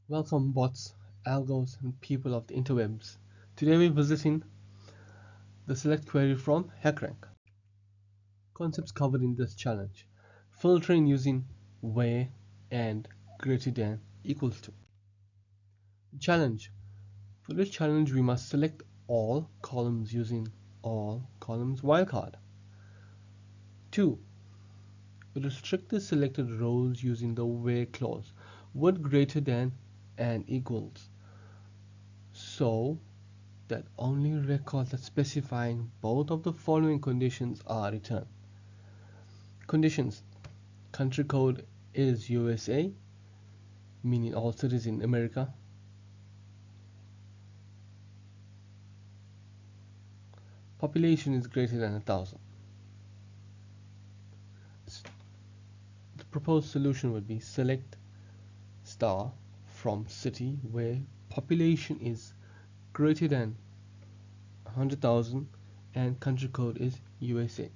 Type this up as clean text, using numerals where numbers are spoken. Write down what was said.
Welcome bots, algos, and people of the interwebs. Today we're visiting the select query from HackRank. Concepts covered in this challenge. Filtering using where and greater than equals to. Challenge. For this challenge we must select all columns using all columns wildcard. 2. Restrict the selected rows using the where clause with greater than and equals, so that only records that specifying both of the following conditions are returned. Conditions: country code is USA, meaning all cities in America. Population is greater than 1,000. The proposed solution would be select star from city where population is greater than 100,000 and country code is USA.